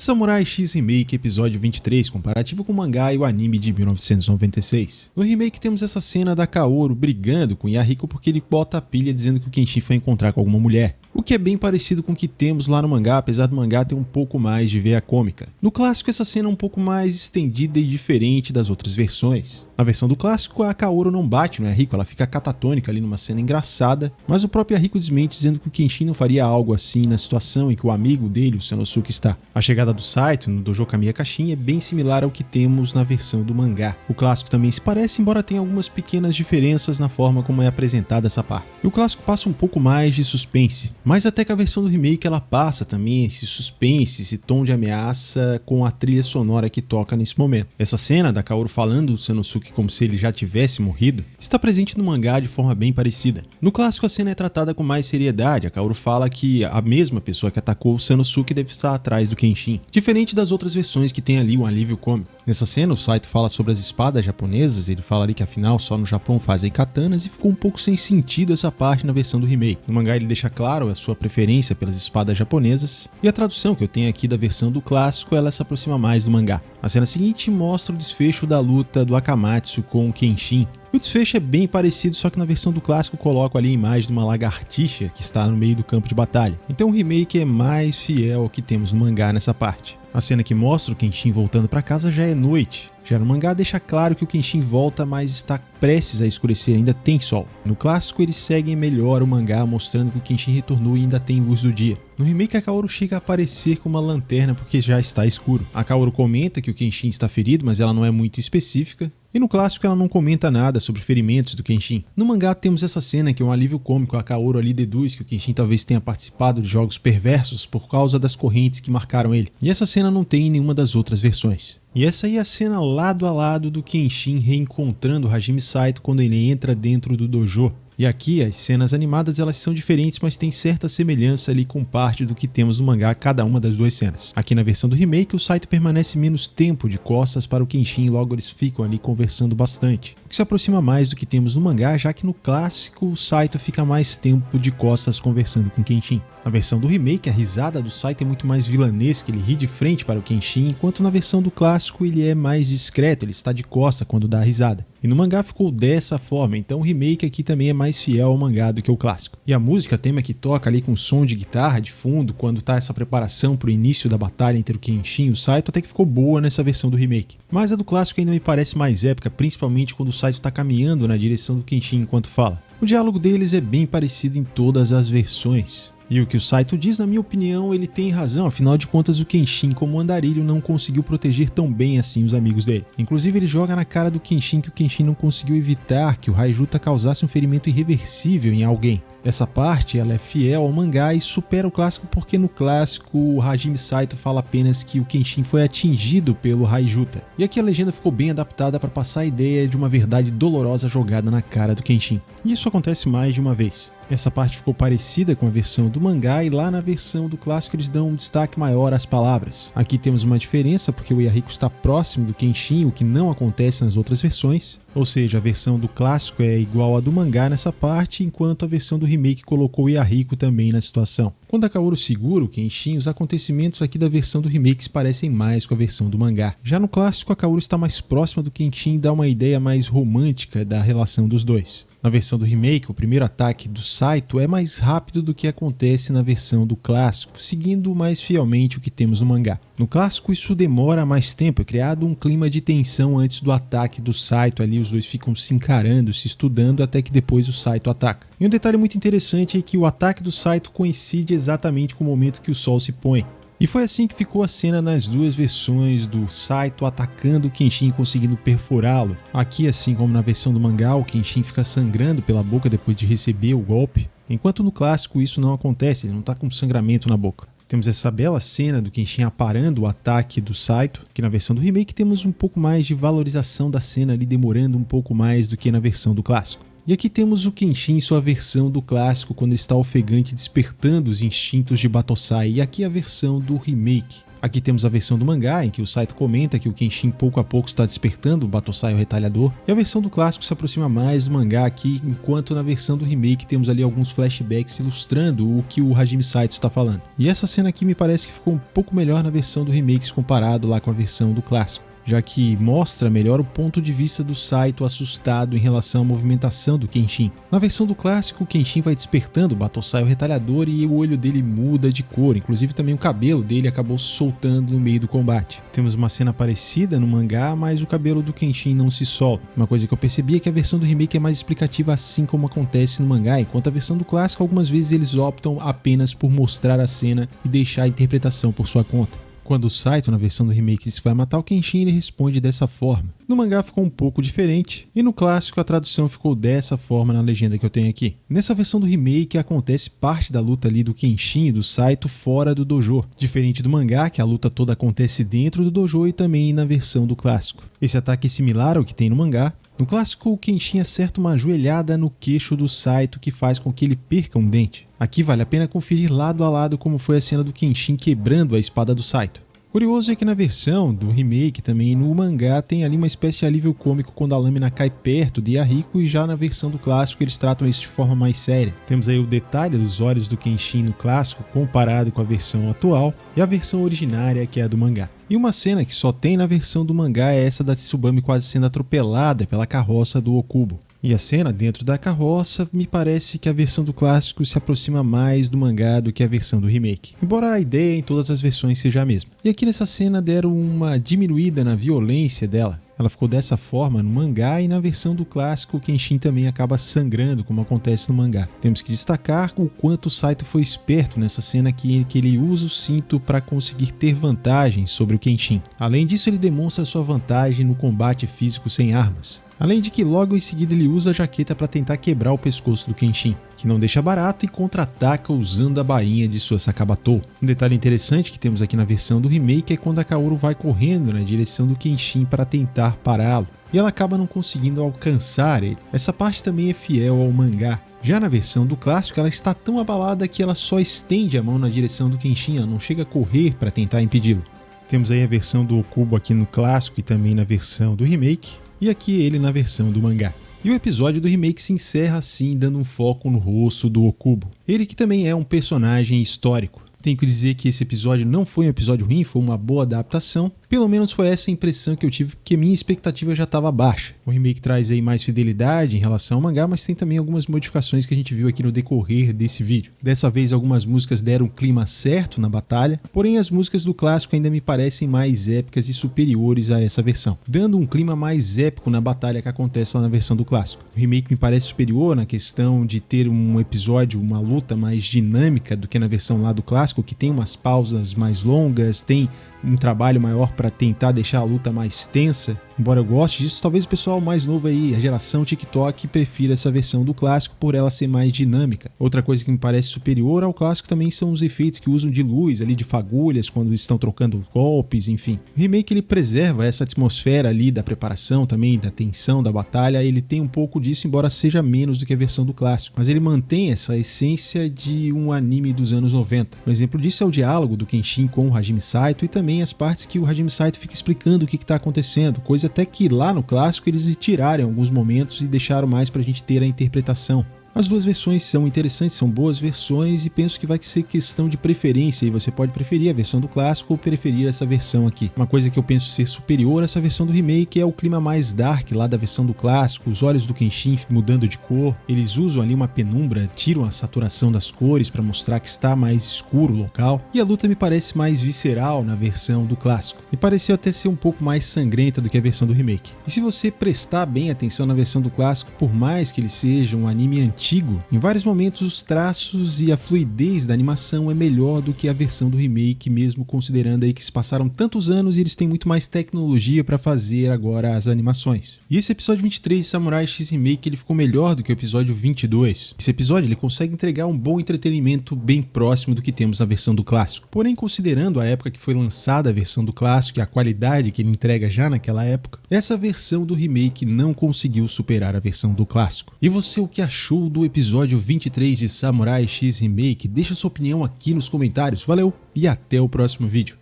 Samurai X Remake episódio 23, comparativo com o mangá e o anime de 1996. No remake temos essa cena da Kaoru brigando com Yahiko porque ele bota a pilha dizendo que o Kenshin foi encontrar com alguma mulher. O que é bem parecido com o que temos lá no mangá, apesar do mangá ter um pouco mais de veia cômica. No clássico essa cena é um pouco mais estendida e diferente das outras versões. Na versão do clássico, a Kaoru não bate no Yahiko, ela fica catatônica ali numa cena engraçada, mas o próprio Yahiko desmente dizendo que o Kenshin não faria algo assim na situação em que o amigo dele, o Sanosuke, está. A chegada do Saito no Dojo Kamiya Kashin é bem similar ao que temos na versão do mangá. O clássico também se parece, embora tenha algumas pequenas diferenças na forma como é apresentada essa parte. E o clássico passa um pouco mais de suspense, mas até que a versão do remake ela passa também esse suspense, esse tom de ameaça com a trilha sonora que toca nesse momento. Essa cena da Kaoru falando do Sanosuke como se ele já tivesse morrido, está presente no mangá de forma bem parecida. No clássico a cena é tratada com mais seriedade, a Kaoru fala que a mesma pessoa que atacou o Sanosuke deve estar atrás do Kenshin, diferente das outras versões que tem ali um alívio cômico. Nessa cena o Saito fala sobre as espadas japonesas, ele fala ali que afinal só no Japão fazem katanas e ficou um pouco sem sentido essa parte na versão do remake. No mangá ele deixa claro a sua preferência pelas espadas japonesas, e a tradução que eu tenho aqui da versão do clássico ela se aproxima mais do mangá. A cena seguinte mostra o desfecho da luta do Akamatsu com o Kenshin. E o desfecho é bem parecido, só que na versão do clássico coloco ali a imagem de uma lagartixa que está no meio do campo de batalha. Então o remake é mais fiel ao que temos no mangá nessa parte. A cena que mostra o Kenshin voltando para casa já é noite. Já no mangá deixa claro que o Kenshin volta, mas está prestes a escurecer, ainda tem sol. No clássico eles seguem melhor o mangá, mostrando que o Kenshin retornou e ainda tem luz do dia. No remake a Kaoru chega a aparecer com uma lanterna porque já está escuro. A Kaoru comenta que o Kenshin está ferido, mas ela não é muito específica. E no clássico ela não comenta nada sobre ferimentos do Kenshin. No mangá temos essa cena que é um alívio cômico, a Kaoru ali deduz que o Kenshin talvez tenha participado de jogos perversos por causa das correntes que marcaram ele. E essa cena não tem em nenhuma das outras versões. E essa aí é a cena lado a lado do Kenshin reencontrando o Hajime Saito quando ele entra dentro do dojo. E aqui as cenas animadas elas são diferentes, mas tem certa semelhança ali com parte do que temos no mangá, cada uma das duas cenas. Aqui na versão do remake o Saito permanece menos tempo de costas para o Kenshin e logo eles ficam ali conversando bastante, o que se aproxima mais do que temos no mangá, já que no clássico o Saito fica mais tempo de costas conversando com o Kenshin. Na versão do remake a risada do Saito é muito mais vilanesca, ele ri de frente para o Kenshin, enquanto na versão do clássico ele é mais discreto, ele está de costa quando dá a risada. E no mangá ficou dessa forma, então o remake aqui também é mais fiel ao mangá do que o clássico. E a música, tema que toca ali com som de guitarra de fundo, quando tá essa preparação pro início da batalha entre o Kenshin e o Saito, até que ficou boa nessa versão do remake. Mas a do clássico ainda me parece mais épica, principalmente quando o Saito tá caminhando na direção do Kenshin enquanto fala. O diálogo deles é bem parecido em todas as versões. E o que o Saito diz, na minha opinião, ele tem razão, afinal de contas o Kenshin como andarilho não conseguiu proteger tão bem assim os amigos dele. Inclusive ele joga na cara do Kenshin que o Kenshin não conseguiu evitar que o Raijuta causasse um ferimento irreversível em alguém. Essa parte ela é fiel ao mangá e supera o clássico porque no clássico o Hajime Saito fala apenas que o Kenshin foi atingido pelo Raijuta. E aqui a legenda ficou bem adaptada para passar a ideia de uma verdade dolorosa jogada na cara do Kenshin. E isso acontece mais de uma vez. Essa parte ficou parecida com a versão do mangá e lá na versão do clássico eles dão um destaque maior às palavras. Aqui temos uma diferença porque o Yahiko está próximo do Kenshin, o que não acontece nas outras versões. Ou seja, a versão do clássico é igual à do mangá nessa parte, enquanto a versão do remake colocou o Yahiko também na situação. Quando a Kaoru segura o Kenshin, os acontecimentos aqui da versão do remake se parecem mais com a versão do mangá. Já no clássico, a Kaoru está mais próxima do Kenshin e dá uma ideia mais romântica da relação dos dois. Na versão do remake, o primeiro ataque do Saito é mais rápido do que acontece na versão do clássico, seguindo mais fielmente o que temos no mangá. No clássico isso demora mais tempo, é criado um clima de tensão antes do ataque do Saito, ali os dois ficam se encarando, se estudando até que depois o Saito ataca. E um detalhe muito interessante é que o ataque do Saito coincide exatamente com o momento que o sol se põe. E foi assim que ficou a cena nas duas versões do Saito atacando o Kenshin e conseguindo perfurá-lo. Aqui, assim como na versão do mangá, o Kenshin fica sangrando pela boca depois de receber o golpe, enquanto no clássico isso não acontece, ele não está com sangramento na boca. Temos essa bela cena do Kenshin aparando o ataque do Saito, que na versão do remake temos um pouco mais de valorização da cena ali demorando um pouco mais do que na versão do clássico. E aqui temos o Kenshin em sua versão do clássico, quando ele está ofegante despertando os instintos de Batosai, e aqui a versão do remake. Aqui temos a versão do mangá, em que o Saito comenta que o Kenshin pouco a pouco está despertando o Batosai o Retalhador, e a versão do clássico se aproxima mais do mangá aqui, enquanto na versão do remake temos ali alguns flashbacks ilustrando o que o Hajime Saito está falando. E essa cena aqui me parece que ficou um pouco melhor na versão do remake se comparado lá com a versão do clássico, já que mostra melhor o ponto de vista do Saito assustado em relação à movimentação do Kenshin. Na versão do clássico, o Kenshin vai despertando o Batosai o Retalhador e o olho dele muda de cor, inclusive também o cabelo dele acabou soltando no meio do combate. Temos uma cena parecida no mangá, mas o cabelo do Kenshin não se solta. Uma coisa que eu percebi é que a versão do remake é mais explicativa, assim como acontece no mangá, enquanto a versão do clássico algumas vezes eles optam apenas por mostrar a cena e deixar a interpretação por sua conta. Quando o Saito, na versão do remake, se vai matar o Kenshin, ele responde dessa forma. No mangá ficou um pouco diferente, e no clássico a tradução ficou dessa forma na legenda que eu tenho aqui. Nessa versão do remake acontece parte da luta ali do Kenshin e do Saito fora do dojo, diferente do mangá, que a luta toda acontece dentro do dojo e também na versão do clássico. Esse ataque é similar ao que tem no mangá. No clássico, o Kenshin acerta uma joelhada no queixo do Saito que faz com que ele perca um dente. Aqui vale a pena conferir lado a lado como foi a cena do Kenshin quebrando a espada do Saito. Curioso é que na versão do remake também no mangá tem ali uma espécie de alívio cômico quando a lâmina cai perto de Yahiko, e já na versão do clássico eles tratam isso de forma mais séria. Temos aí o detalhe dos olhos do Kenshin no clássico comparado com a versão atual e a versão originária, que é a do mangá. E uma cena que só tem na versão do mangá é essa da Tsubame quase sendo atropelada pela carroça do Okubo. E a cena dentro da carroça, me parece que a versão do clássico se aproxima mais do mangá do que a versão do remake, embora a ideia em todas as versões seja a mesma. E aqui nessa cena deram uma diminuída na violência dela. Ela ficou dessa forma no mangá, e na versão do clássico o Kenshin também acaba sangrando, como acontece no mangá. Temos que destacar o quanto o Saito foi esperto nessa cena aqui, que ele usa o cinto para conseguir ter vantagem sobre o Kenshin. Além disso, ele demonstra sua vantagem no combate físico sem armas. Além de que logo em seguida ele usa a jaqueta para tentar quebrar o pescoço do Kenshin, que não deixa barato e contra-ataca usando a bainha de sua Sakabatou. Um detalhe interessante que temos aqui na versão do remake é quando a Kaoru vai correndo na direção do Kenshin para tentar pará-lo, e ela acaba não conseguindo alcançar ele. Essa parte também é fiel ao mangá. Já na versão do clássico, ela está tão abalada que ela só estende a mão na direção do Kenshin, ela não chega a correr para tentar impedi-lo. Temos aí a versão do Okubo aqui no clássico e também na versão do remake, e aqui ele na versão do mangá. E o episódio do remake se encerra assim, dando um foco no rosto do Okubo. Ele que também é um personagem histórico. Tenho que dizer que esse episódio não foi um episódio ruim, foi uma boa adaptação. Pelo menos foi essa a impressão que eu tive, porque minha expectativa já estava baixa. O remake traz aí mais fidelidade em relação ao mangá, mas tem também algumas modificações que a gente viu aqui no decorrer desse vídeo. Dessa vez algumas músicas deram um clima certo na batalha, porém as músicas do clássico ainda me parecem mais épicas e superiores a essa versão, dando um clima mais épico na batalha que acontece lá na versão do clássico. O remake me parece superior na questão de ter um episódio, uma luta mais dinâmica do que na versão lá do clássico, que tem umas pausas mais longas, tem um trabalho maior para tentar deixar a luta mais tensa. Embora eu goste disso, talvez o pessoal mais novo aí, a geração TikTok, prefira essa versão do clássico por ela ser mais dinâmica. Outra coisa que me parece superior ao clássico também são os efeitos que usam de luz ali, de fagulhas quando estão trocando golpes, enfim. O remake ele preserva essa atmosfera ali da preparação também, da tensão da batalha, ele tem um pouco disso, embora seja menos do que a versão do clássico, mas ele mantém essa essência de um anime dos anos 90. Um exemplo disso é o diálogo do Kenshin com o Hajime Saito e também as partes que o Hajime Saito fica explicando o que está acontecendo, coisa até que lá no clássico eles tiraram em alguns momentos e deixaram mais pra gente ter a interpretação. As duas versões são interessantes, são boas versões e penso que vai ser questão de preferência e você pode preferir a versão do clássico ou preferir essa versão aqui. Uma coisa que eu penso ser superior a essa versão do remake é o clima mais dark lá da versão do clássico, os olhos do Kenshin mudando de cor, eles usam ali uma penumbra, tiram a saturação das cores para mostrar que está mais escuro o local, e a luta me parece mais visceral na versão do clássico, e pareceu até ser um pouco mais sangrenta do que a versão do remake. E se você prestar bem atenção na versão do clássico, por mais que ele seja um anime antigo, em vários momentos os traços e a fluidez da animação é melhor do que a versão do remake, mesmo considerando aí que se passaram tantos anos e eles têm muito mais tecnologia para fazer agora as animações. E esse episódio 23 de Samurai X Remake ele ficou melhor do que o episódio 22. Esse episódio ele consegue entregar um bom entretenimento bem próximo do que temos na versão do clássico. Porém, considerando a época que foi lançada a versão do clássico e a qualidade que ele entrega já naquela época, essa versão do remake não conseguiu superar a versão do clássico. E você, o que achou do episódio 23 de Samurai X Remake? Deixa sua opinião aqui nos comentários. Valeu e até o próximo vídeo.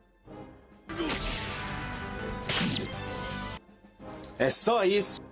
É só isso.